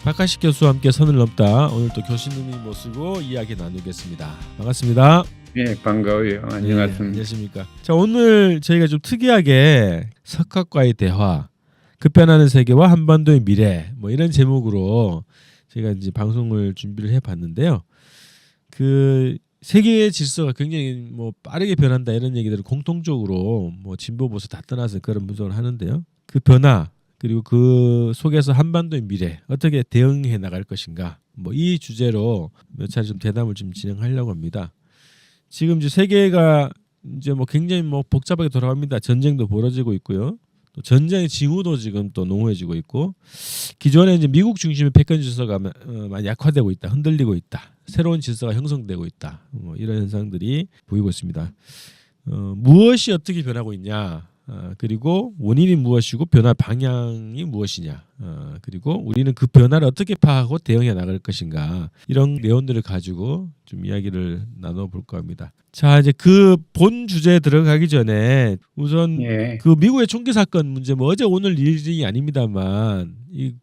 박하식 교수와 함께 선을 넘다. 오늘 또 교수님이 모시고 이야기 나누겠습니다. 반갑습니다. 네, 반가워요. 안녕하십니까. 안녕하십니까. 자, 오늘 저희가 좀 특이하게 석학과의 대화, 급변하는 세계와 한반도의 미래, 뭐 이런 제목으로 저희가 이제 방송을 준비를 해봤는데요. 그 세계의 질서가 굉장히 뭐 빠르게 변한다 이런 얘기들을 공통적으로 뭐 진보 보수 다 떠나서 그런 분석을 하는데요. 그 변화 그리고 그 속에서 한반도의 미래 어떻게 대응해 나갈 것인가 뭐 이 주제로 몇 차례 좀 대담을 좀 진행하려고 합니다. 지금 이제 세계가 이제 뭐 굉장히 뭐 복잡하게 돌아갑니다. 전쟁도 벌어지고 있고요. 또 전쟁의 징후도 지금 또 농후해지고 있고 기존에 이제 미국 중심의 패권 질서가 많이 약화되고 있다, 흔들리고 있다, 새로운 질서가 형성되고 있다, 뭐 이런 현상들이 보이고 있습니다. 무엇이 어떻게 변하고 있냐? 그리고 원인이 무엇이고 변화 방향이 무엇이냐, 그리고 우리는 그 변화를 어떻게 파악하고 대응해 나갈 것인가 이런 내용들을 가지고 좀 이야기를 나눠볼까 합니다. 자, 이제 그 본 주제에 들어가기 전에 우선 예, 그 미국의 총기 사건 문제 뭐 어제 오늘 일이 아닙니다만 이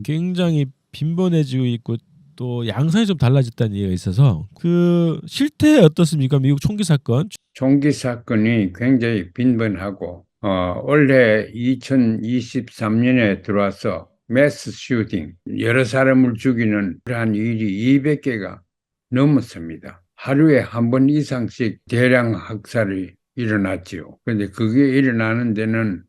굉장히 빈번해지고 있고 또 양상이 좀 달라졌다는 얘기가 있어서 그 실태 어떻습니까? 미국 총기 사건. 총기 사건이 굉장히 빈번하고, 올해 2023년에 들어와서 매스 슈팅, 여러 사람을 죽이는 그러한 일이 200개가 넘었습니다. 하루에 한 번 이상씩 대량 학살이 일어났지요. 그런데 그게 일어나는 데는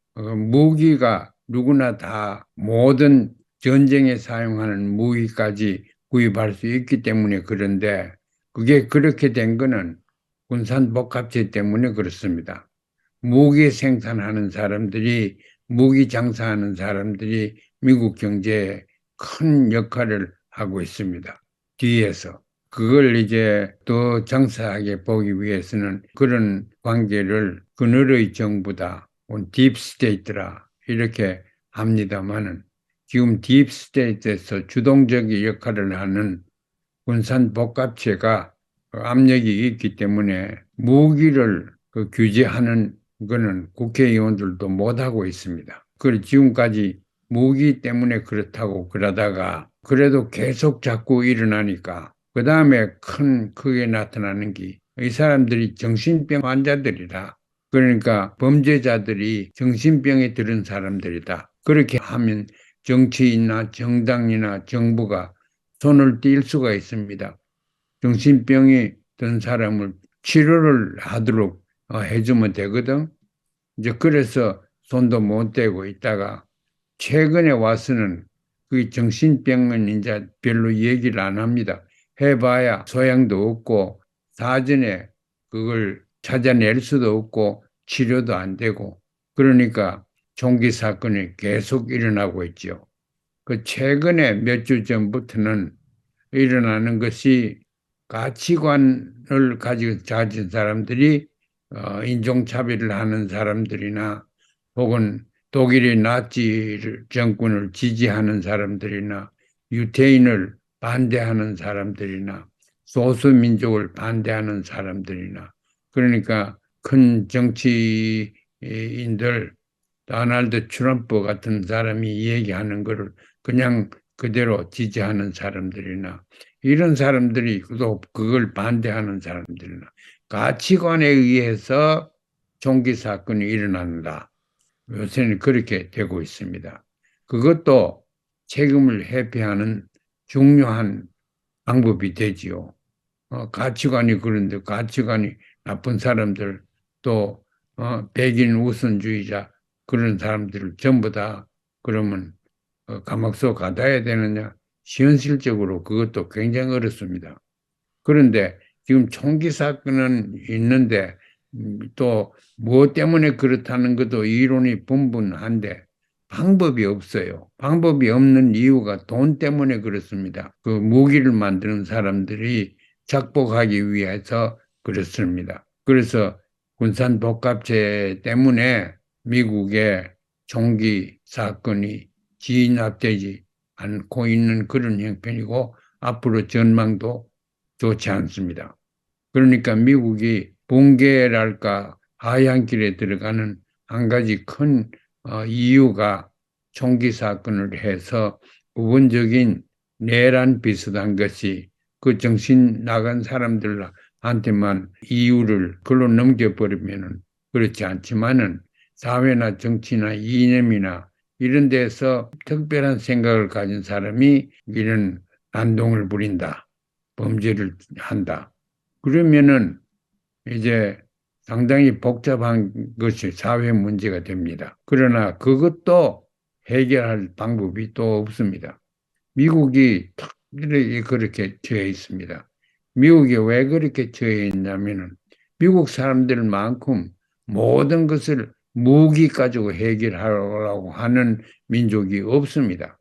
무기가 누구나 다 모든 전쟁에 사용하는 무기까지 구입할 수 있기 때문에 그런데 그게 그렇게 된 거는 군산복합체 때문에 그렇습니다. 무기 생산하는 사람들이, 무기 장사하는 사람들이 미국 경제에 큰 역할을 하고 있습니다. 뒤에서. 그걸 이제 더 장사하게 보기 위해서는 그런 관계를 그늘의 정부다, 딥스테이트라 이렇게 합니다마는 지금 딥스테이트에서 주동적인 역할을 하는 군산복합체가 압력이 있기 때문에 무기를 규제하는 거는 국회의원들도 못하고 있습니다. 그리고 지금까지 무기 때문에 그렇다고 그러다가 그래도 계속 자꾸 일어나니까 그 다음에 크게 나타나는 게 이 사람들이 정신병 환자들이다. 그러니까 범죄자들이 정신병에 들은 사람들이다. 그렇게 하면 정치인이나 정당이나 정부가 손을 뗄 수가 있습니다. 정신병이 든 사람을 치료를 하도록 해주면 되거든. 이제 그래서 손도 못 대고 있다가 최근에 와서는 그 정신병은 이제 별로 얘기를 안 합니다. 해봐야 소양도 없고 사전에 그걸 찾아낼 수도 없고 치료도 안 되고 그러니까 총기 사건이 계속 일어나고 있죠. 그 최근에 몇 주 전부터는 일어나는 것이 가치관을 가지고 가진 사람들이 인종차별을 하는 사람들이나 혹은 독일의 나치 정권을 지지하는 사람들이나 유태인을 반대하는 사람들이나 소수민족을 반대하는 사람들이나 그러니까 큰 정치인들 도널드 트럼프 같은 사람이 얘기하는 것을 그냥 그대로 지지하는 사람들이나 이런 사람들이 또 그걸 반대하는 사람들이나 가치관에 의해서 총기 사건이 일어난다. 요새는 그렇게 되고 있습니다. 그것도 책임을 회피하는 중요한 방법이 되지요. 가치관이 그런데 가치관이 나쁜 사람들 또 백인 우선주의자 그런 사람들을 전부 다 그러면 감옥소 가둬야 되느냐? 현실적으로 그것도 굉장히 어렵습니다. 그런데 지금 총기 사건은 있는데 또 무엇 때문에 그렇다는 것도 이론이 분분한데 방법이 없어요. 방법이 없는 이유가 돈 때문에 그렇습니다. 그 무기를 만드는 사람들이 작복하기 위해서 그렇습니다. 그래서 군산복합체 때문에 미국의 총기 사건이 진압되지 않고 있는 그런 형편이고 앞으로 전망도 좋지 않습니다. 그러니까 미국이 붕괴랄까 하향길에 들어가는 한 가지 큰 이유가 총기 사건을 해서 부분적인 내란 비슷한 것이 그 정신 나간 사람들한테만 이유를 글로 넘겨버리면은 그렇지 않지만은 사회나 정치나 이념이나 이런 데서 특별한 생각을 가진 사람이 이런 난동을 부린다. 범죄를 한다. 그러면은 이제 상당히 복잡한 것이 사회 문제가 됩니다. 그러나 그것도 해결할 방법이 또 없습니다. 미국이 특별히 그렇게 처해 있습니다. 미국이 왜 그렇게 처해 있냐면은 미국 사람들만큼 모든 것을 무기 가지고 해결하려고 하는 민족이 없습니다.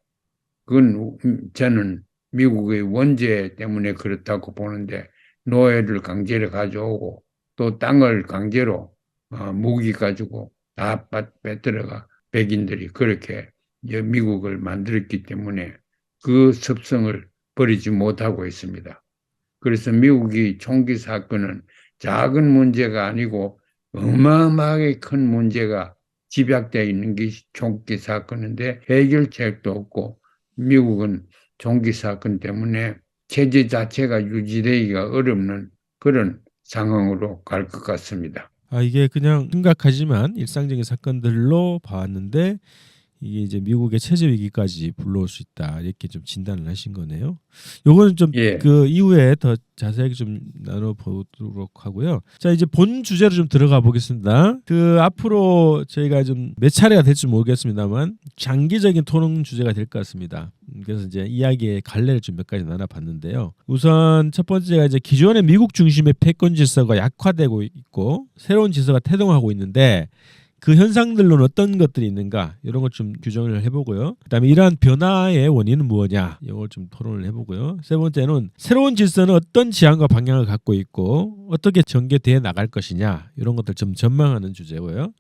그건 저는 미국의 원죄 때문에 그렇다고 보는데 노예를 강제로 가져오고 또 땅을 강제로 무기 가지고 다 빼들어가 백인들이 그렇게 미국을 만들었기 때문에 그 습성을 버리지 못하고 있습니다. 그래서 미국이 총기 사건은 작은 문제가 아니고 어마어마하게 큰 문제가 집약되어 있는 게 총기 사건인데 해결책도 없고 미국은 총기 사건 때문에 체제 자체가 유지되기가 어렵는 그런 상황으로 갈 것 같습니다. 이게 그냥 심각하지만 일상적인 사건들로 봐왔는데 이게 이제 미국의 체제 위기까지 불러올 수 있다 이렇게 좀 진단을 하신 거네요. 요거는 좀 예, 그 이후에 더 자세하게 좀 나눠보도록 하고요. 자 이제 본 주제로 좀 들어가 보겠습니다. 그 앞으로 저희가 좀 몇 차례가 될지 모르겠습니다만 장기적인 토론 주제가 될 것 같습니다. 그래서 이제 이야기의 갈래를 좀 몇 가지 나눠봤는데요. 우선 첫 번째가 이제 기존의 미국 중심의 패권 질서가 약화되고 있고 새로운 질서가 태동하고 있는데 그 현상들로는 어떤 것들이 있는가 이런 걸 좀 규정을 해보고요. 그다음에 이러한 변화의 원인은 무엇냐 이걸 좀 토론을 해보고요. 세 번째는 새로운 질서는 어떤 지향과 방향을 갖고 있고 어떻게 전개되어 나갈 것이냐 이런 것들 좀 전망하는 주제고요.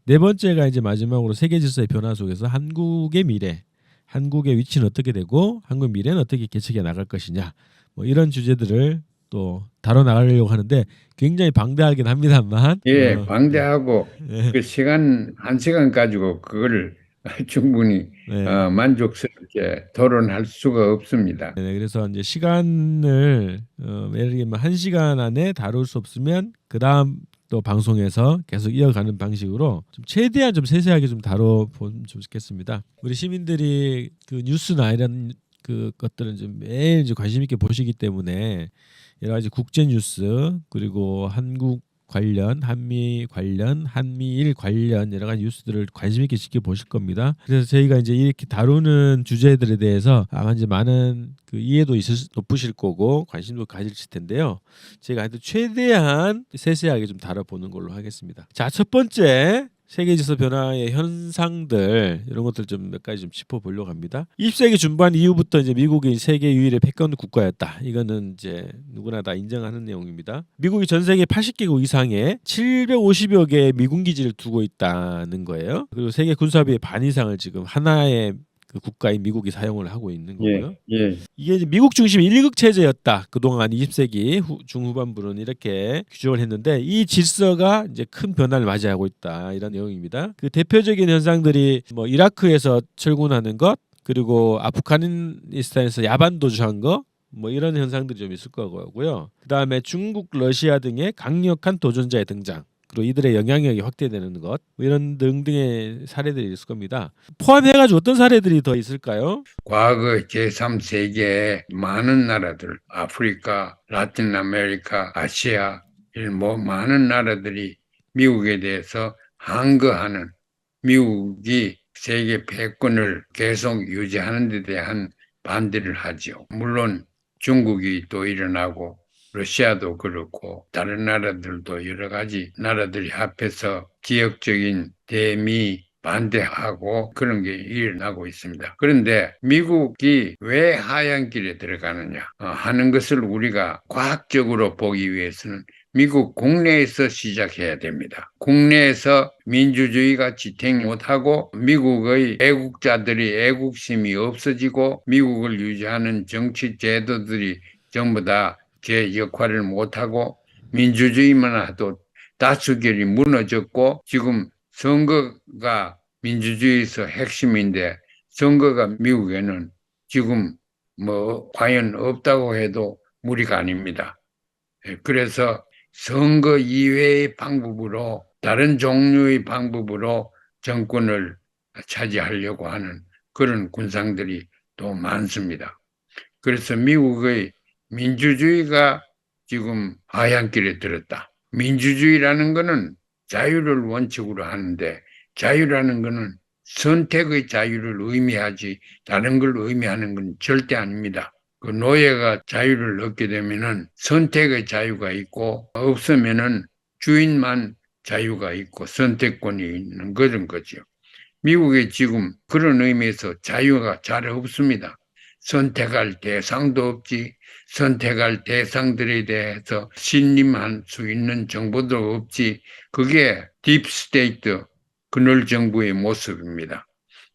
네 번째가 이제 마지막으로 세계 질서의 변화 속에서 한국의 미래, 한국의 위치는 어떻게 되고 한국 미래는 어떻게 개척해 나갈 것이냐 뭐 이런 주제들을 또 다뤄 나가려고 하는데 굉장히 방대하긴 합니다만 예, 방대하고 네. 그 시간, 한 시간 가지고 그거를 충분히 네. 만족스럽게 토론할 수가 없습니다. 네, 그래서 이제 시간을 예를 들면 1시간 안에 다룰 수 없으면 그 다음 또 방송에서 계속 이어가는 방식으로 좀 최대한 좀 세세하게 좀 다뤄보면 좋겠습니다. 우리 시민들이 그 뉴스나 이런 그 것들은 좀 매일 이제 관심 있게 보시기 때문에 여러 가지 국제 뉴스 그리고 한국 관련, 한미 관련, 한미일 관련 여러 가지 뉴스들을 관심 있게 지켜보실 겁니다. 그래서 저희가 이제 이렇게 다루는 주제들에 대해서 아마 이제 많은 그 이해도 높으실 거고 관심도 가지실 텐데요. 제가 하여튼 최대한 세세하게 좀 다뤄보는 걸로 하겠습니다. 자, 첫 번째 세계 질서 변화의 현상들 이런 것들 좀 몇 가지 좀 짚어보려고 합니다. 20세기 중반 이후부터 이제 미국이 세계 유일의 패권 국가였다. 이거는 이제 누구나 다 인정하는 내용입니다. 미국이 전 세계 80개국 이상의 750여 개의 미군 기지를 두고 있다는 거예요. 그리고 세계 군사비의 반 이상을 지금 하나의 그 국가인 미국이 사용을 하고 있는 거고요. 예, 예. 이게 이제 미국 중심 일극 체제였다. 그동안 20세기 중후반부는 이렇게 규정을 했는데 이 질서가 이제 큰 변화를 맞이하고 있다. 이런 내용입니다. 그 대표적인 현상들이 뭐 이라크에서 철군하는 것, 그리고 아프가니스탄에서 야반 도주한 거, 뭐 이런 현상들이 좀 있을 거고요. 그다음에 중국, 러시아 등의 강력한 도전자의 등장. 그리고 이들의 영향력이 확대되는 것, 뭐 이런 등등의 사례들이 있을 겁니다. 포함해가지고 어떤 사례들이 더 있을까요? 과거 제3세계의 많은 나라들, 아프리카, 라틴 아메리카, 아시아, 뭐 많은 나라들이 미국에 대해서 항거하는 미국이 세계 패권을 계속 유지하는 데 대한 반대를 하죠. 물론 중국이 또 일어나고 러시아도 그렇고 다른 나라들도 여러 가지 나라들이 합해서 지역적인 대미 반대하고 그런 게 일어나고 있습니다. 그런데 미국이 왜 하얀 길에 들어가느냐 하는 것을 우리가 과학적으로 보기 위해서는 미국 국내에서 시작해야 됩니다. 국내에서 민주주의가 지탱 못하고 미국의 애국자들이 애국심이 없어지고 미국을 유지하는 정치 제도들이 전부 다 제 역할을 못하고 민주주의만 해도 다수결이 무너졌고 지금 선거가 민주주의에서 핵심인데 선거가 미국에는 지금 뭐 과연 없다고 해도 무리가 아닙니다. 그래서 선거 이외의 방법으로 다른 종류의 방법으로 정권을 차지하려고 하는 그런 군상들이 또 많습니다. 그래서 미국의 민주주의가 지금 하얀길에 들었다. 민주주의라는 것은 자유를 원칙으로 하는데 자유라는 것은 선택의 자유를 의미하지 다른 걸 의미하는 건 절대 아닙니다. 그 노예가 자유를 얻게 되면은 선택의 자유가 있고 없으면은 주인만 자유가 있고 선택권이 있는 그런 거죠. 미국에 지금 그런 의미에서 자유가 잘 없습니다. 선택할 대상도 없지, 선택할 대상들에 대해서 신임할 수 있는 정보도 없지, 그게 딥스테이트, 그늘 정부의 모습입니다.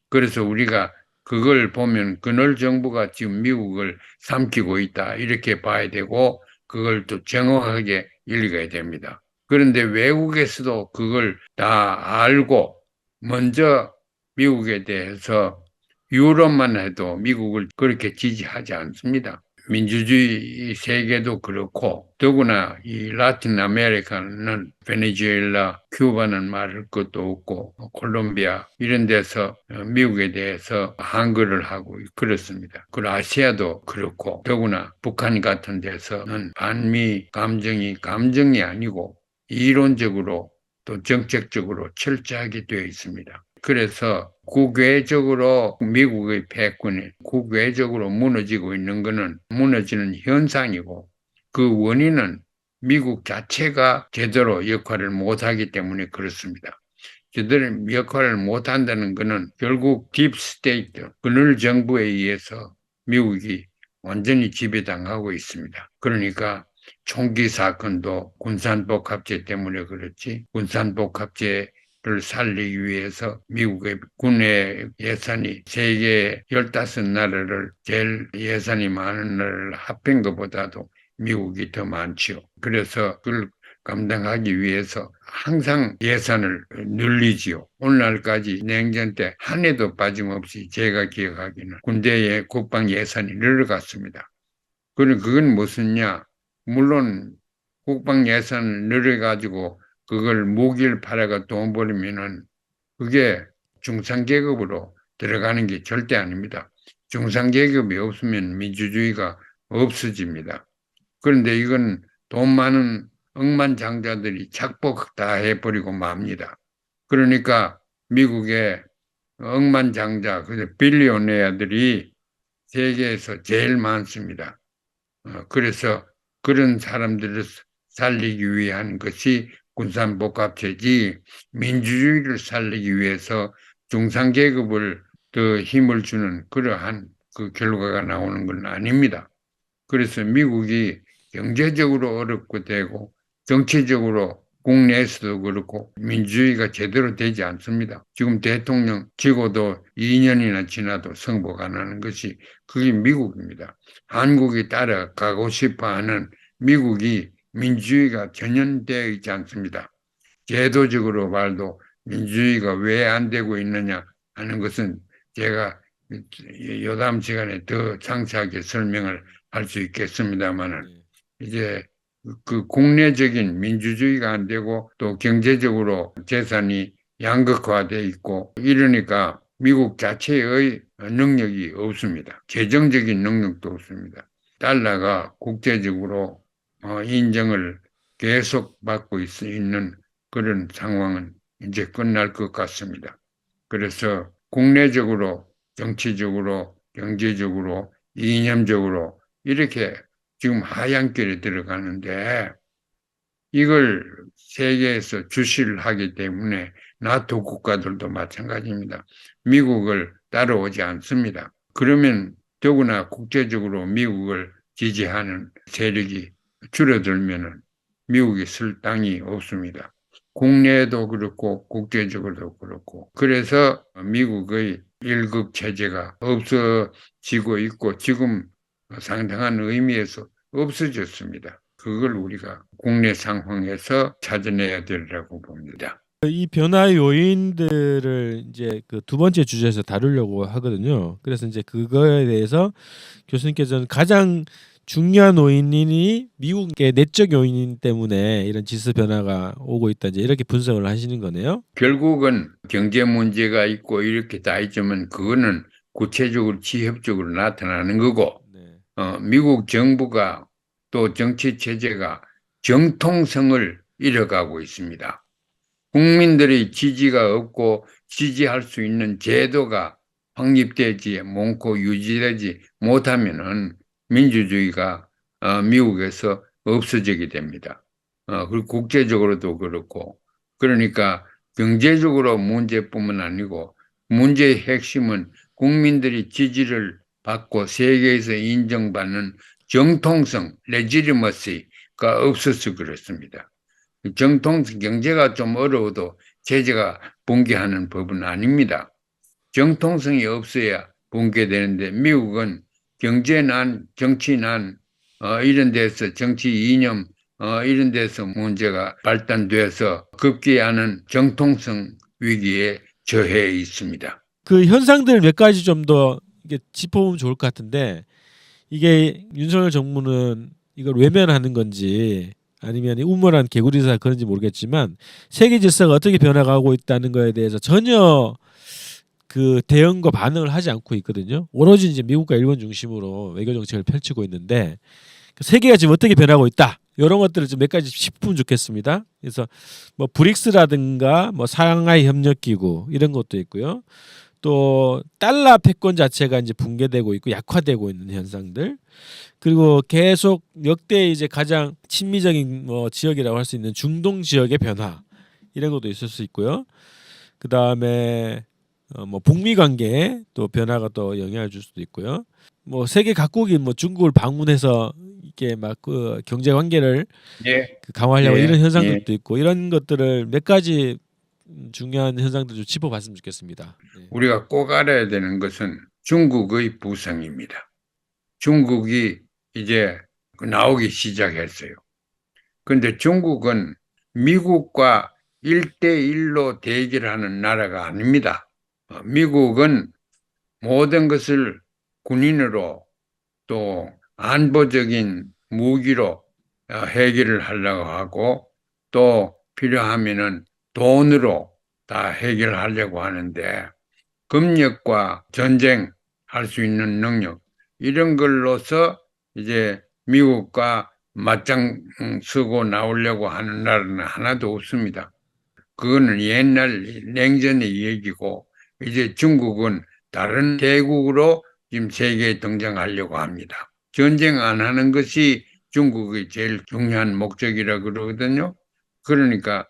그래서 우리가 그걸 보면 그늘 정부가 지금 미국을 삼키고 있다, 이렇게 봐야 되고, 그걸 또 정확하게 읽어야 됩니다. 그런데 외국에서도 그걸 다 알고, 먼저 미국에 대해서 유럽만 해도 미국을 그렇게 지지하지 않습니다. 민주주의 세계도 그렇고 더구나 이 라틴 아메리카는 베네수엘라, 큐바는 말할 것도 없고 콜롬비아 이런 데서 미국에 대해서 한글을 하고 그렇습니다. 그리고 아시아도 그렇고 더구나 북한 같은 데서는 반미 감정이 아니고 이론적으로 또 정책적으로 철저하게 되어 있습니다. 그래서 국외적으로 미국의 패권이 국외적으로 무너지고 있는 것은 무너지는 현상이고 그 원인은 미국 자체가 제대로 역할을 못하기 때문에 그렇습니다. 제대로 역할을 못한다는 것은 결국 딥스테이트, 그늘 정부에 의해서 미국이 완전히 지배당하고 있습니다. 그러니까 총기 사건도 군산복합제 때문에 그렇지 군산복합제를 살리기 위해서 미국의 군의 예산이 세계 15나라를 제일 예산이 많은 나라를 합한 것보다도 미국이 더 많지요. 그래서 그걸 감당하기 위해서 항상 예산을 늘리지요. 오늘날까지 냉전 때 한 해도 빠짐없이 제가 기억하기는 군대의 국방 예산이 늘어갔습니다. 그건 무슨냐? 물론 국방 예산을 늘려가지고 그걸 무기를 팔아가 돈 벌면은 그게 중산계급으로 들어가는 게 절대 아닙니다. 중산계급이 없으면 민주주의가 없어집니다. 그런데 이건 돈 많은 억만장자들이 착복 다 해버리고 맙니다. 그러니까 미국의 억만장자, 그 빌리오네어들이 세계에서 제일 많습니다. 그래서 그런 사람들을 살리기 위한 것이 군산복합체지 민주주의를 살리기 위해서 중산계급을 더 힘을 주는 그러한 그 결과가 나오는 건 아닙니다. 그래서 미국이 경제적으로 어렵고 되고 정치적으로 국내에서도 그렇고 민주주의가 제대로 되지 않습니다. 지금 대통령 지고도 2년이나 지나도 승복 안 하는 것이 그게 미국입니다. 한국이 따라가고 싶어하는 미국이 민주주의가 전혀 되어 있지 않습니다. 제도적으로 말도 민주주의가 왜 안 되고 있느냐 하는 것은 제가 요담 시간에 더 상세하게 설명을 할 수 있겠습니다만은 이제 그 국내적인 민주주의가 안 되고 또 경제적으로 재산이 양극화돼 있고 이러니까 미국 자체의 능력이 없습니다. 재정적인 능력도 없습니다. 달러가 국제적으로 인정을 계속 받고 있는 그런 상황은 이제 끝날 것 같습니다. 그래서 국내적으로 정치적으로 경제적으로 이념적으로 이렇게 지금 하얀길에 들어가는데 이걸 세계에서 주시를 하기 때문에 나토 국가들도 마찬가지입니다. 미국을 따라오지 않습니다. 그러면 더구나 국제적으로 미국을 지지하는 세력이 줄어들면 미국이 쓸 땅이 없습니다. 국내에도 그렇고 국제적으로도 그렇고 그래서 미국의 일극 체제가 없어지고 있고 지금 상당한 의미에서 없어졌습니다. 그걸 우리가 국내 상황에서 찾아내야 되리라고 봅니다. 이 변화 요인들을 이제 그 두 번째 주제에서 다루려고 하거든요. 그래서 이제 그거에 대해서 교수님께서는 가장 중요한 요인이 미국의 내적 요인 때문에 이런 지수 변화가 오고 있다, 이제 이렇게 분석을 하시는 거네요. 결국은 경제 문제가 있고 이렇게 다 있지만 그거는 구체적으로 지hợp 적으로 나타나는 거고, 네. 미국 정부가 또 정치 체제가 정통성을 잃어가고 있습니다. 국민들의 지지가 없고 지지할 수 있는 제도가 확립되지 않고 유지되지 못하면은 민주주의가 미국에서 없어지게 됩니다. 그리고 국제적으로도 그렇고, 그러니까 경제적으로 문제뿐만 아니고 문제의 핵심은 국민들이 지지를 받고 세계에서 인정받는 정통성, 레지리머시가 없어서 그렇습니다. 정통 경제가 좀 어려워도 제재가 붕괴하는 법은 아닙니다. 정통성이 없어야 붕괴되는데, 미국은 경제난, 정치난, 이런 데서 정치 이념, 이런 데서 문제가 발단돼서 급기야는 정통성 위기에 처해 있습니다. 그 현상들 몇 가지 좀 더 짚어보면 좋을 것 같은데, 이게 윤석열 정부는 이걸 외면하는 건지 아니면 이 우물한 개구리사 그런지 모르겠지만 세계 질서가 어떻게 변화가고 있다는 거에 대해서 전혀 그 대응과 반응을 하지 않고 있거든요. 오로지 이제 미국과 일본 중심으로 외교 정책을 펼치고 있는데, 그 세계가 지금 어떻게 변하고 있다, 이런 것들을 좀 몇 가지 짚으면 좋겠습니다. 그래서 뭐 브릭스라든가 뭐 상하이 협력기구 이런 것도 있고요. 또 달러 패권 자체가 이제 붕괴되고 있고 약화되고 있는 현상들, 그리고 계속 역대 이제 가장 친미적인 뭐 지역이라고 할 수 있는 중동 지역의 변화, 이런 것도 있을 수 있고요. 그 다음에 뭐 북미 관계에 또 변화가 또 영향을 줄 수도 있고요. 뭐 세계 각국이 뭐 중국을 방문해서 이게 막 그 경제 관계를 예, 그 강화하려고 이런 예, 예. 현상들도 있고, 이런 것들을 몇 가지 중요한 현상들 좀 짚어봤으면 좋겠습니다. 네. 우리가 꼭 알아야 되는 것은 중국의 부상입니다. 중국이 이제 나오기 시작했어요. 그런데 중국은 미국과 1대1로 대결하는 나라가 아닙니다. 미국은 모든 것을 군인으로 또 안보적인 무기로 해결을 하려고 하고, 또 필요하면은 돈으로 다 해결하려고 하는데, 검역과 전쟁할 수 있는 능력, 이런 걸로서 이제 미국과 맞짱 서고 나오려고 하는 나라는 하나도 없습니다. 그거는 옛날 냉전의 얘기고, 이제 중국은 다른 대국으로 지금 세계에 등장하려고 합니다. 전쟁 안 하는 것이 중국의 제일 중요한 목적이라 그러거든요. 그러니까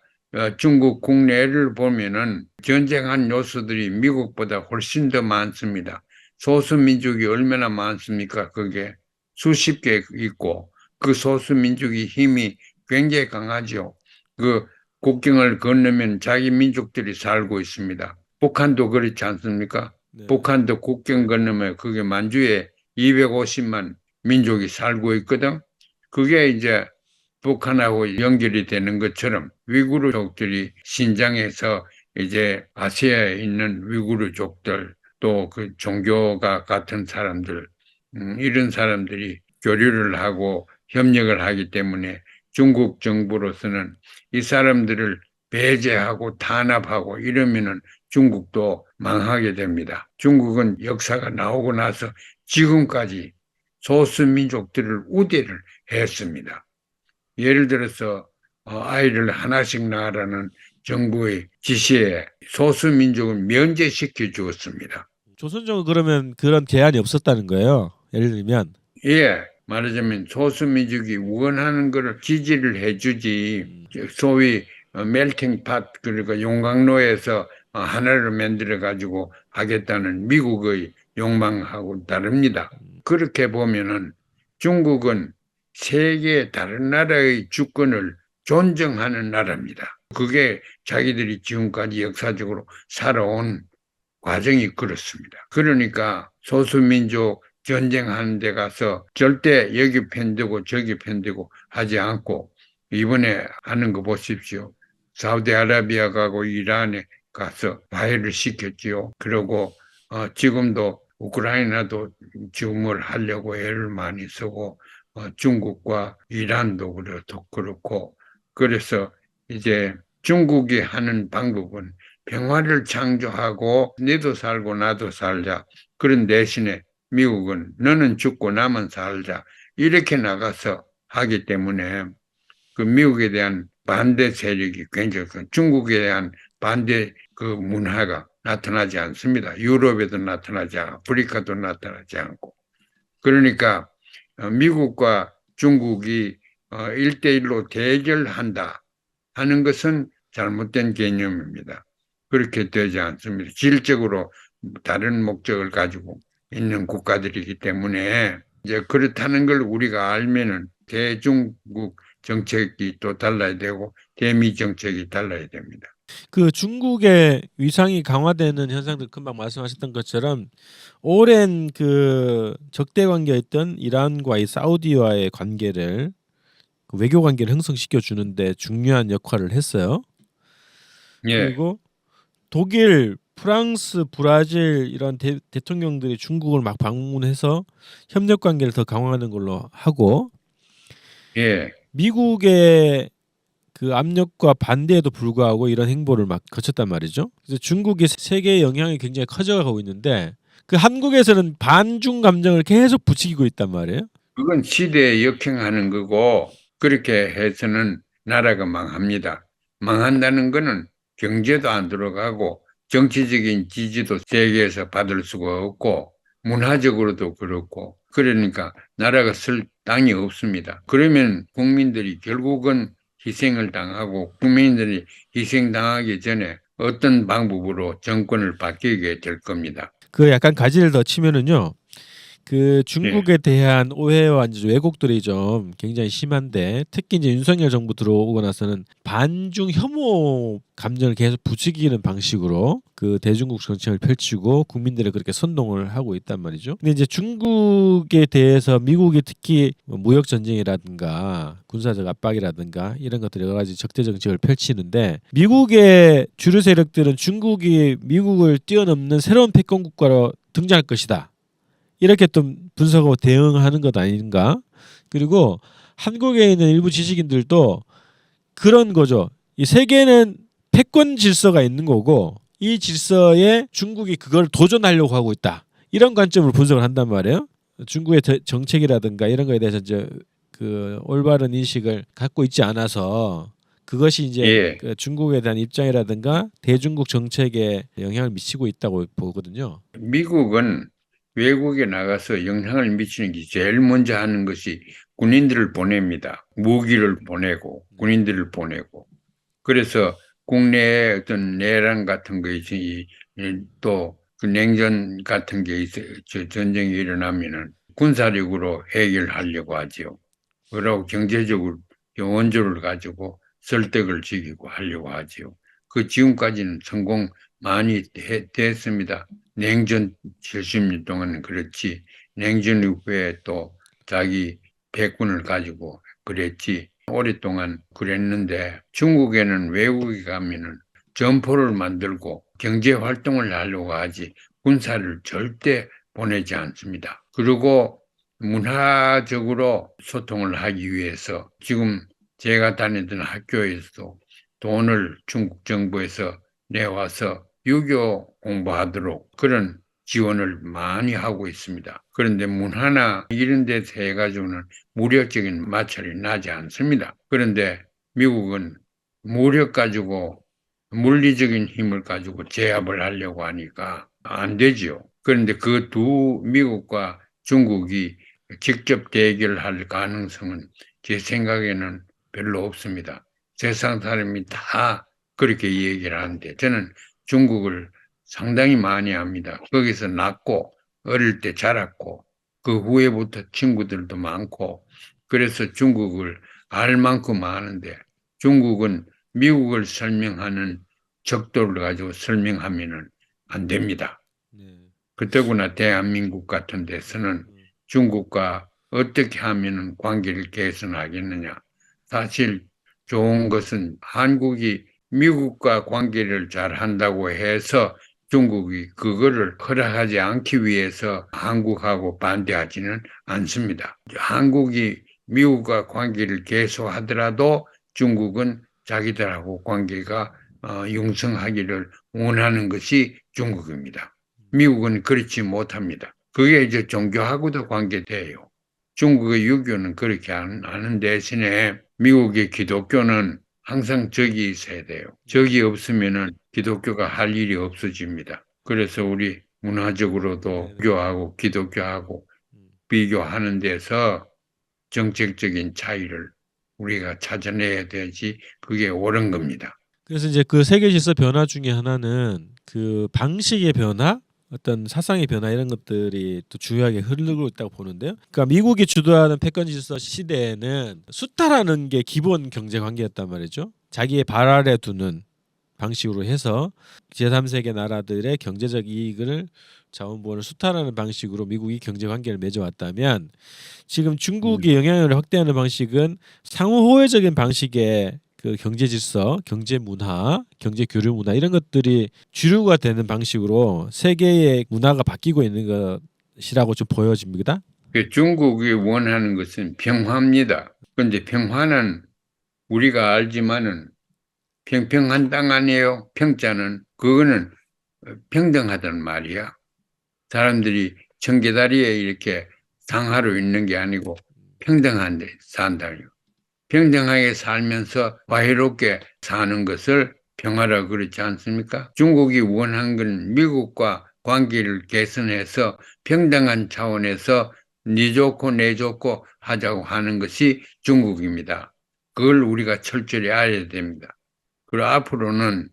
중국 국내를 보면은 전쟁한 요소들이 미국보다 훨씬 더 많습니다. 소수민족이 얼마나 많습니까? 그게 수십 개 있고, 그 소수민족의 힘이 굉장히 강하죠. 그 국경을 건너면 자기 민족들이 살고 있습니다. 북한도 그렇지 않습니까? 네. 북한도 국경 건너면 그게 만주에 250만 민족이 살고 있거든. 그게 이제 북한하고 연결이 되는 것처럼 위구르족들이 신장에서 이제 아시아에 있는 위구르족들, 또 그 종교가 같은 사람들, 이런 사람들이 교류를 하고 협력을 하기 때문에 중국 정부로서는 이 사람들을 배제하고 탄압하고 이러면은 중국도 망하게 됩니다. 중국은 역사가 나오고 나서 지금까지 소수민족들을 우대를 했습니다. 예를 들어서 아이를 하나씩 낳으라는 정부의 지시에 소수민족은 면제시켜 주었습니다. 조선족은 그러면 그런 제한이 없었다는 거예요. 예를 들면. 예, 말하자면 소수민족이 원하는 것을 지지를 해주지, 음. 소위 멜팅 팟, 그러니까 용광로에서 하나를 만들어 가지고 하겠다는 미국의 욕망하고 다릅니다. 그렇게 보면은 중국은 세계 다른 나라의 주권을 존중하는 나라입니다. 그게 자기들이 지금까지 역사적으로 살아온 과정이 그렇습니다. 그러니까 소수민족 전쟁하는 데 가서 절대 여기 편들고 저기 편들고 하지 않고, 이번에 하는 거 보십시오. 사우디아라비아하고 이란에 가서 화해를 시켰지요. 그리고 지금도 우크라이나도 지원을 하려고 애를 많이 쓰고 중국과 이란도 그렇고 그래서 이제 중국이 하는 방법은 평화를 창조하고 너도 살고 나도 살자. 그런 대신에 미국은 너는 죽고 나만 살자. 이렇게 나가서 하기 때문에 그 미국에 대한 반대 세력이 굉장히 중국에 대한 반대 그 문화가 나타나지 않습니다. 유럽에도 나타나지 않고 아프리카도 나타나지 않고 그러니까 미국과 중국이 1대1로 대결한다 하는 것은 잘못된 개념입니다. 그렇게 되지 않습니다. 질적으로 다른 목적을 가지고 있는 국가들이기 때문에 이제 그렇다는 걸 우리가 알면은 대중국 정책이 또 달라야 되고 대미 정책이 달라야 됩니다. 그 중국의 위상이 강화되는 현상들 금방 말씀하셨던 것처럼 오랜 그 적대 관계였던 이란과 이 사우디와의 관계를 그 외교 관계를 형성시켜 주는데 중요한 역할을 했어요. 예, 그리고 독일, 프랑스, 브라질 이런 대통령들이 중국을 막 방문해서 협력 관계를 더 강화하는 걸로 하고 예, 미국의 그 압력과 반대에도 불구하고 이런 행보를 막 거쳤단 말이죠. 그래서 중국이 세계의 영향이 굉장히 커져가고 있는데 그 한국에서는 반중 감정을 계속 부추기고 있단 말이에요. 그건 시대에 역행하는 거고 그렇게 해서는 나라가 망합니다. 망한다는 거는 경제도 안 들어가고 정치적인 지지도 세계에서 받을 수가 없고 문화적으로도 그렇고 그러니까 나라가 쓸 땅이 없습니다. 그러면 국민들이 결국은 희생을 당하고 국민들이 희생당하기 전에 어떤 방법으로 정권을 바뀌게 될 겁니다. 그 약간 가지를 더 치면은요. 그 예, 중국에 대한 오해와 이제 왜곡들이 좀 굉장히 심한데 특히 이제 윤석열 정부 들어오고 나서는 반중 혐오 감정을 계속 부추기는 방식으로 그 대중국 정책을 펼치고 국민들을 그렇게 선동을 하고 있단 말이죠. 근데 이제 중국에 대해서 미국이 특히 뭐 무역 전쟁이라든가 군사적 압박이라든가 이런 것들 여러 가지 적대 정책을 펼치는데 미국의 주류 세력들은 중국이 미국을 뛰어넘는 새로운 패권 국가로 등장할 것이다. 이렇게 좀 분석하고 대응하는 것 아닌가? 그리고 한국에 있는 일부 지식인들도 그런 거죠. 이 세계는 패권 질서가 있는 거고 이 질서에 중국이 그걸 도전하려고 하고 있다. 이런 관점으로 분석을 한단 말이에요. 중국의 정책이라든가 이런 거에 대해서 이제 그 올바른 인식을 갖고 있지 않아서 그것이 이제 예. 그 중국에 대한 입장이라든가 대중국 정책에 영향을 미치고 있다고 보거든요. 미국은 외국에 나가서 영향을 미치는 게 제일 먼저 하는 것이 군인들을 보냅니다. 무기를 보내고 군인들을 보내고 그래서 국내에 어떤 내란 같은 거 있이 또그 냉전 같은 게 있어 전쟁이 일어나면은 군사력으로 해결하려고 하지요. 그리고 경제적으로 원조를 가지고 설득을 지키고 하려고 하지요. 그 지금까지는 성공 많이 됐습니다. 냉전 70년 동안은 그렇지. 냉전 이후에 또 자기 패권을 가지고 그랬지. 오랫동안 그랬는데 중국에는 외국에 가면은 점포를 만들고 경제 활동을 하려고 하지 군사를 절대 보내지 않습니다. 그리고 문화적으로 소통을 하기 위해서 지금 제가 다니던 학교에서도 돈을 중국 정부에서 내와서 유교 공부하도록 그런 지원을 많이 하고 있습니다. 그런데 문화나 이런 데서 해가지고는 무력적인 마찰이 나지 않습니다. 그런데 미국은 무력 가지고 물리적인 힘을 가지고 제압을 하려고 하니까 안 되지요. 그런데 그 두 미국과 중국이 직접 대결할 가능성은 제 생각에는 별로 없습니다. 세상 사람이 다 그렇게 얘기를 하는데 저는 중국을 상당히 많이 합니다. 거기서 낳고 어릴 때 자랐고 그 후에부터 친구들도 많고 그래서 중국을 알 만큼 아는데 중국은 미국을 설명하는 적도를 가지고 설명하면은 안 됩니다. 네. 그때구나 대한민국 같은 데서는 중국과 어떻게 하면 관계를 개선하겠느냐. 사실 좋은 것은 한국이 미국과 관계를 잘 한다고 해서 중국이 그거를 허락하지 않기 위해서 한국하고 반대하지는 않습니다. 한국이 미국과 관계를 계속하더라도 중국은 자기들하고 관계가 융성하기를 원하는 것이 중국입니다. 미국은 그렇지 못합니다. 그게 이제 종교하고도 관계돼요. 중국의 유교는 그렇게 하는 대신에 미국의 기독교는 항상 적이 있어야 돼요. 적이 없으면은 기독교가 할 일이 없어집니다. 그래서 우리 문화적으로도 교하고 기독교하고 비교하는 데서 정책적인 차이를 우리가 찾아내야 되지 그게 옳은 겁니다. 그래서 이제 그 세계 질서 변화 중에 하나는 그 방식의 변화, 어떤 사상의 변화 이런 것들이 또 중요하게 흐르고 있다고 보는데요. 그러니까 미국이 주도하는 패권 질서 시대에는 수타라는 게 기본 경제 관계였단 말이죠. 자기의 발 아래 두는 방식으로 해서 제3세계 나라들의 경제적 이익을 자원보원을 수탈하는 방식으로 미국이 경제 관계를 맺어왔다면 지금 중국이 영향력을 확대하는 방식은 상호 호혜적인 방식의 그 경제 질서, 경제 문화, 경제 교류 문화 이런 것들이 주류가 되는 방식으로 세계의 문화가 바뀌고 있는 것이라고 좀 보여집니다. 중국이 원하는 것은 평화입니다. 그런데 평화는 우리가 알지만은 평평한 땅 아니에요. 평자는 그거는 평등하다는 말이야. 사람들이 청계다리에 이렇게 상하로 있는 게 아니고 평등한데 산다요. 평등하게 살면서 화해롭게 사는 것을 평화라고 그렇지 않습니까? 중국이 원한 건 미국과 관계를 개선해서 평등한 차원에서 네 좋고 내 좋고 하자고 하는 것이 중국입니다. 그걸 우리가 철저히 알아야 됩니다. 그리고 앞으로는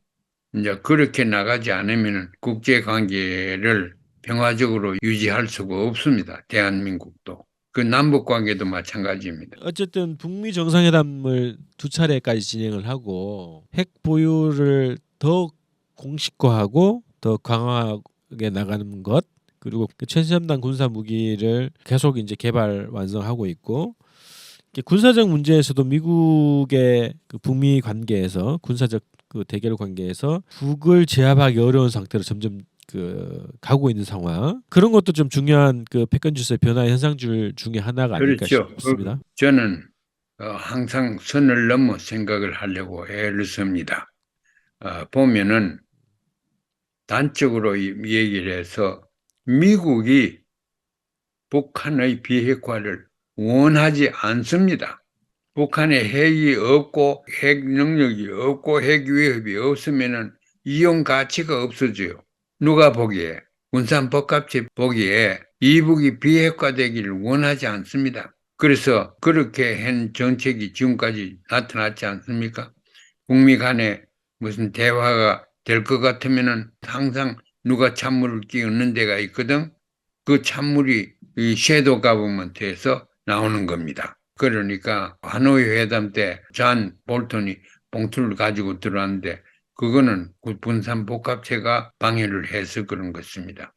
이제 그렇게 나가지 않으면 국제 관계를 평화적으로 유지할 수가 없습니다. 대한민국도. 그 남북 관계도 마찬가지입니다. 어쨌든 북미 정상회담을 2차례까지 진행을 하고 핵 보유를 더 공식화하고 더 강화하게 나가는 것 그리고 그 최첨단 군사 무기를 계속 이제 개발 완성하고 있고 군사적 문제에서도 미국의 그 북미 관계에서 군사적 그 대결 관계에서 북을 제압하기 어려운 상태로 점점 그 가고 있는 상황 그런 것도 좀 중요한 그 패권 질서의 변화 현상줄 중에 하나가 아닐까 그렇죠. 싶습니다. 저는 항상 선을 넘어 생각을 하려고 애를 씁니다. 보면은 단적으로 얘기를 해서 미국이 북한의 비핵화를 원하지 않습니다. 북한에 핵이 없고 핵 능력이 없고 핵 위협이 없으면은 이용 가치가 없어져요. 누가 보기에 군산복합체 보기에 이북이 비핵화되기를 원하지 않습니다. 그래서 그렇게 한 정책이 지금까지 나타났지 않습니까? 북미 간에 무슨 대화가 될 것 같으면은 항상 누가 찬물을 끼얹는 데가 있거든. 그 찬물이 이 섀도우 가버먼트에서 나오는 겁니다. 그러니까 하노이 회담 때 존 볼턴이 봉투를 가지고 들어왔는데 그거는 분산 복합체가 방해를 해서 그런 것입니다.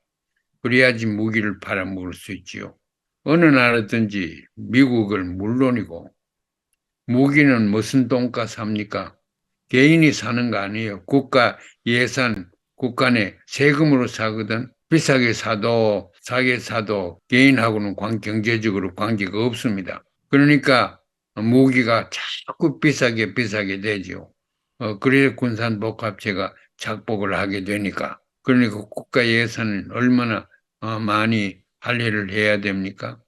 그래야지 무기를 팔아먹을 수 있지요. 어느 나라든지 미국을 물론이고 무기는 무슨 돈가 삽니까? 개인이 사는 거 아니에요. 국가 예산, 국간의 세금으로 사거든. 비싸게 사도 싸게 사도 개인하고는 경제적으로 관계가 없습니다. 그러니까 무기가 자꾸 비싸게 되죠. 그래야 군산복합체가 착복을 하게 되니까. 그러니까 국가 예산은 얼마나 많이 할애를 해야 됩니까?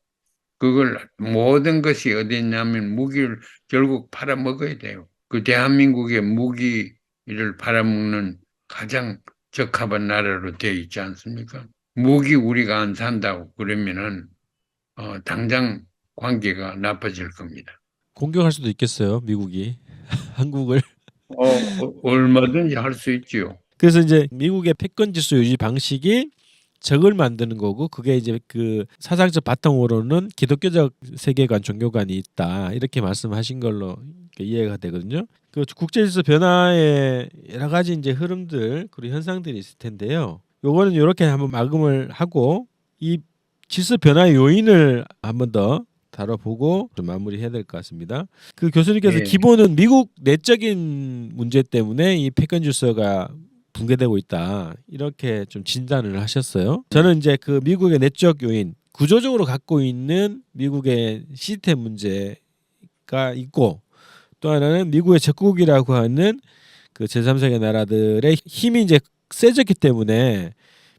그걸 모든 것이 어디 있냐면 무기를 결국 팔아먹어야 돼요. 그 대한민국의 무기를 팔아먹는 가장 적합한 나라로 되어 있지 않습니까? 무기 우리가 안 산다고 그러면은 당장 관계가 나빠질 겁니다. 공격할 수도 있겠어요, 미국이 한국을. 얼마든지 할 수 있지요. 그래서 이제 미국의 패권 질서 유지 방식이 적을 만드는 거고 그게 이제 그 사상적 바탕으로는 기독교적 세계관 종교관이 있다 이렇게 말씀하신 걸로 이해가 되거든요. 그 국제 질서 변화의 여러 가지 이제 흐름들 그리고 현상들이 있을 텐데요. 요거는 이렇게 한번 마감을 하고 이 질서 변화의 요인을 한번 더 다뤄보고 좀 마무리해야 될 것 같습니다. 그 교수님께서 예, 기본은 미국 내적인 문제 때문에 이 패권 질서가 붕괴되고 있다 이렇게 좀 진단을 하셨어요. 저는 이제 그 미국의 내적 요인 구조적으로 갖고 있는 미국의 시스템 문제가 있고 또 하나는 미국의 적국이라고 하는 그 제3세계 나라들의 힘이 이제 세졌기 때문에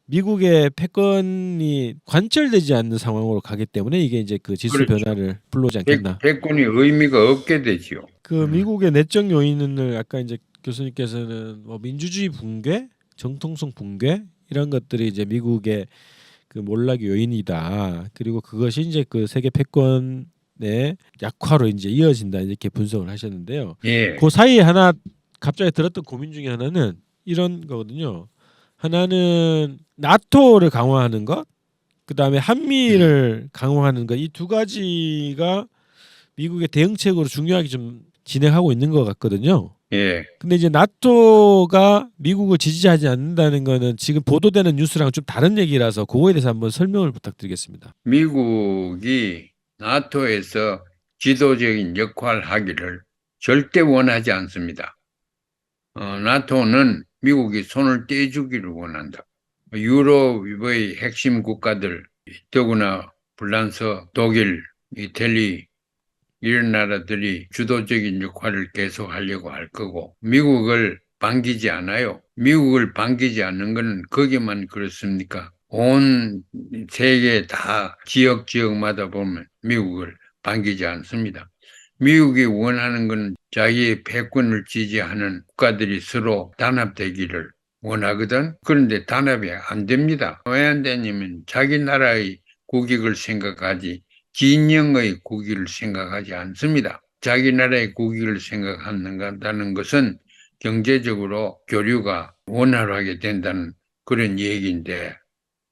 미국의 패권이 관철되지 않는 상황으로 가기 때문에 이게 이제 그 지수 그렇죠. 변화를 불러오지 않겠나. 패권이 의미가 없게 되지요. 그 미국의 내적 요인을 아까 이제 교수님께서는 뭐 민주주의 붕괴, 정통성 붕괴 이런 것들이 이제 미국의 그 몰락의 요인이다. 그리고 그것이 이제 그 세계 패권의 약화로 이제 이어진다 이렇게 분석을 하셨는데요. 예, 그 사이에 하나 갑자기 들었던 고민 중에 하나는 이런 거거든요. 하나는 나토를 강화하는 것, 그다음에 한미를 강화하는 것, 이 두 가지가 미국의 대응책으로 중요하게 좀 진행하고 있는 것 같거든요. 예. 근데 이제 나토가 미국을 지지하지 않는다는 거는 지금 보도되는 뉴스랑 좀 다른 얘기라서 그거에 대해서 한번 설명을 부탁드리겠습니다. 미국이 나토에서 지도적인 역할을 하기를 절대 원하지 않습니다. 나토는 미국이 손을 떼주기를 원한다. 유럽의 핵심 국가들, 더구나 프랑스, 독일, 이탈리 이런 나라들이 주도적인 역할을 계속 하려고 할 거고 미국을 반기지 않아요. 미국을 반기지 않는 것은 거기만 그렇습니까? 온 세계 다 지역마다 보면 미국을 반기지 않습니다. 미국이 원하는 건 자기의 패권을 지지하는 국가들이 서로 단합되기를 원하거든. 그런데 단합이 안 됩니다. 왜 안 되냐면 자기 나라의 국익을 생각하지 진영의 국익을 생각하지 않습니다. 자기 나라의 국익을 생각한다는 것은 경제적으로 교류가 원활하게 된다는 그런 얘기인데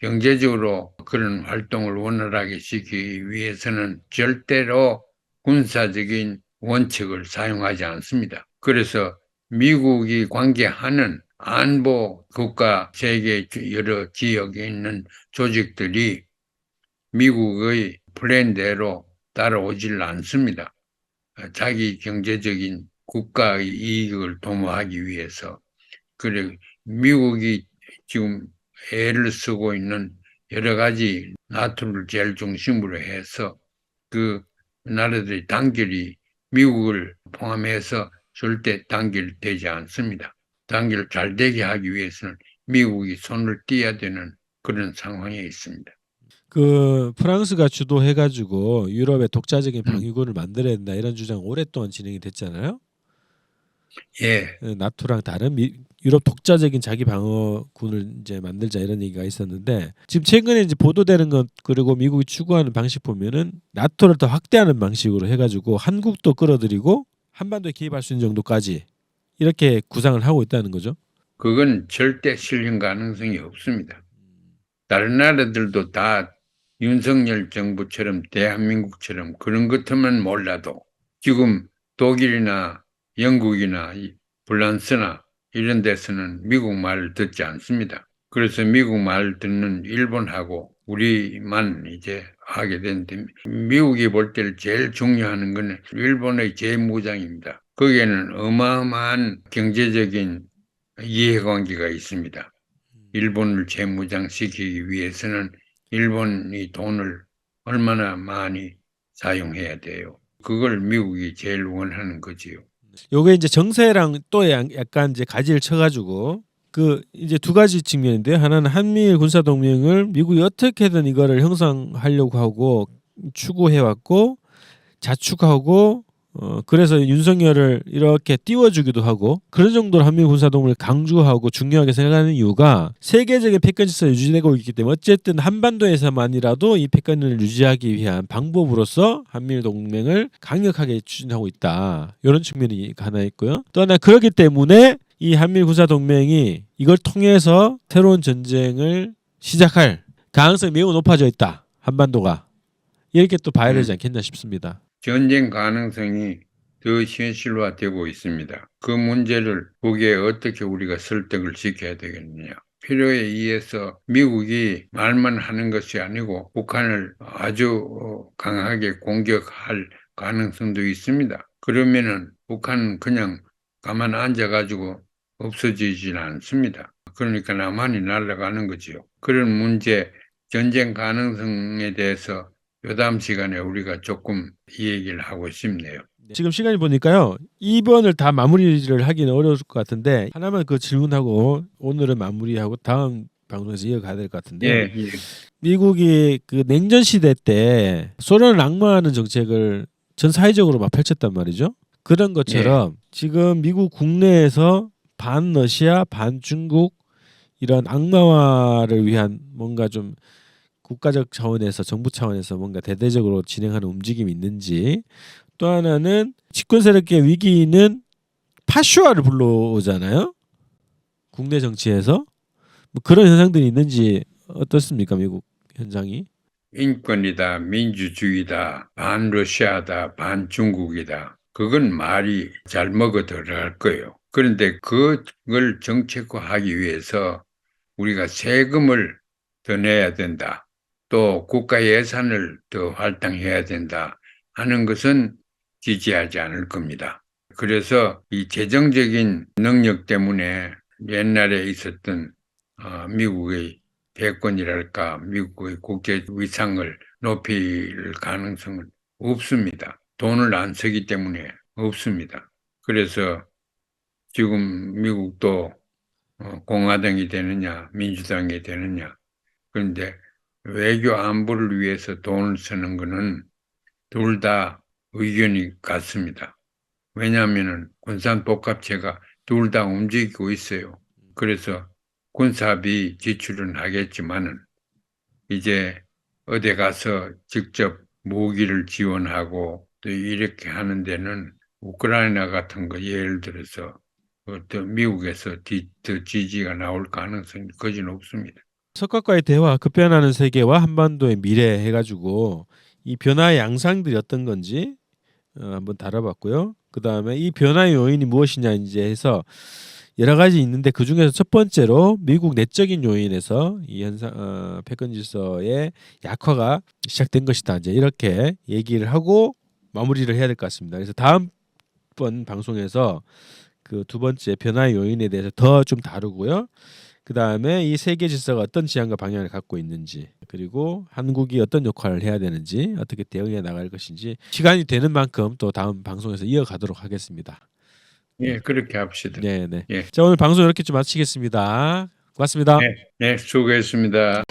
경제적으로 그런 활동을 원활하게 시키기 위해서는 절대로 군사적인 원칙을 사용하지 않습니다. 그래서 미국이 관계하는 안보 국가 세계 여러 지역에 있는 조직들이 미국의 플랜대로 따라오질 않습니다. 자기 경제적인 국가의 이익을 도모하기 위해서. 그래, 미국이 지금 애를 쓰고 있는 여러 가지 나토를 제일 중심으로 해서 그 나라들의 단결이 미국을 포함해서 절대 단결되지 않습니다. 단결 잘 되게 하기 위해서는 미국이 손을 떼야 되는 그런 상황에 있습니다. 그 프랑스가 주도해가지고 유럽의 독자적인 음, 방위군을 만들어야 된다 이런 주장 오랫동안 진행이 됐잖아요. 예, 나토랑 다른 유럽 독자적인 자기 방어군을 이제 만들자 이런 얘기가 있었는데 지금 최근에 이제 보도되는 것 그리고 미국이 추구하는 방식 보면은 나토를 더 확대하는 방식으로 해가지고 한국도 끌어들이고 한반도에 개입할 수 있는 정도까지 이렇게 구상을 하고 있다는 거죠. 그건 절대 실현 가능성이 없습니다. 다른 나라들도 다 윤석열 정부처럼 대한민국처럼 그런 것들만 몰라도 지금 독일이나 영국이나 프랑스나 이런 데서는 미국 말을 듣지 않습니다. 그래서 미국 말을 듣는 일본하고 우리만 이제 하게 되는데 미국이 볼 때를 제일 중요하는 것은 일본의 재무장입니다. 거기에는 어마어마한 경제적인 이해관계가 있습니다. 일본을 재무장시키기 위해서는 일본이 돈을 얼마나 많이 사용해야 돼요. 그걸 미국이 제일 원하는 거지요. 요게 이제 정세랑 또 약간 이제 가지를 쳐가지고 그 이제 두 가지 측면인데요. 하나는 한미일 군사 동맹을 미국이 어떻게든 이거를 형성하려고 하고 추구해왔고 자축하고 그래서 윤석열을 이렇게 띄워주기도 하고 그런 정도로 한미일 군사 동맹을 강조하고 중요하게 생각하는 이유가 세계적인 패권 질서가 유지되고 있기 때문에 어쨌든 한반도에서만이라도 이 패권을 유지하기 위한 방법으로서 한미일 동맹을 강력하게 추진하고 있다. 이런 측면이 하나 있고요. 또 하나 그렇기 때문에 이 한미일 군사 동맹이 이걸 통해서 새로운 전쟁을 시작할 가능성이 매우 높아져 있다. 한반도가 이렇게 또 봐야 되지 않겠나 싶습니다. 전쟁 가능성이 더 현실화되고 있습니다. 그 문제를 거기에 어떻게 우리가 설득을 시켜야 되겠느냐. 필요에 의해서 미국이 말만 하는 것이 아니고 북한을 아주 강하게 공격할 가능성도 있습니다. 그러면은 북한은 그냥 가만 앉아가지고 없어지지는 않습니다. 그러니까 남한이 날아가는 거지요. 그런 문제, 전쟁 가능성에 대해서 요담 시간에 우리가 조금 이 얘기를 하고 싶네요. 지금 시간이 보니까요. 2번을 다 마무리를 하기는 어려울 것 같은데 하나만 그 질문하고 오늘은 마무리하고 다음 방송에서 이어가야 될 것 같은데요. 예, 예. 미국이 그 냉전 시대 때 소련을 악마하는 정책을 전 사회적으로 막 펼쳤단 말이죠. 그런 것처럼 지금 미국 국내에서 반 러시아, 반 중국 이런 악마화를 위한 뭔가 좀 국가적 차원에서 정부 차원에서 뭔가 대대적으로 진행하는 움직임이 있는지 또 하나는 집권 세력의 위기는 파쇼화를 불러오잖아요. 국내 정치에서 뭐 그런 현상들이 있는지 어떻습니까, 미국 현장이? 인권이다, 민주주의다, 반러시아다, 반중국이다. 그건 말이 잘 먹어 들어갈 거예요. 그런데 그걸 정책화하기 위해서 우리가 세금을 더 내야 된다. 또 국가 예산을 더 할당해야 된다 하는 것은 지지하지 않을 겁니다. 그래서 이 재정적인 능력 때문에 옛날에 있었던 미국의 대권이랄까 미국의 국제 위상을 높일 가능성은 없습니다. 돈을 안 쓰기 때문에 없습니다. 그래서 지금 미국도 공화당이 되느냐 민주당이 되느냐 그런데 외교 안보를 위해서 돈을 쓰는 것은 둘 다 의견이 같습니다. 왜냐하면 군산복합체가 둘 다 움직이고 있어요. 그래서 군사비 지출은 하겠지만은 이제 어디 가서 직접 무기를 지원하고 또 이렇게 하는 데는 우크라이나 같은 거 예를 들어서 어떤 미국에서 더 지지가 나올 가능성이 거진 없습니다. 석학과의 대화, 급변하는 세계와 한반도의 미래 해가지고 이 변화의 양상들이 어떤 건지 한번 다뤄봤고요. 그 다음에 이 변화의 요인이 무엇이냐 이제 해서 여러 가지 있는데 그 중에서 첫 번째로 미국 내적인 요인에서 이 현상 패권 질서의 약화가 시작된 것이다. 이제 이렇게 얘기를 하고 마무리를 해야 될 것 같습니다. 그래서 다음번 방송에서 그 두 번째 변화의 요인에 대해서 더 좀 다루고요. 그 다음에 이 세계 질서가 어떤 지향과 방향을 갖고 있는지 그리고 한국이 어떤 역할을 해야 되는지 어떻게 대응해 나갈 것인지 시간이 되는 만큼 또 다음 방송에서 이어가도록 하겠습니다. 예, 그렇게 합시다. 네, 네. 예. 자, 오늘 방송 이렇게 좀 마치겠습니다. 고맙습니다. 네, 네, 수고했습니다.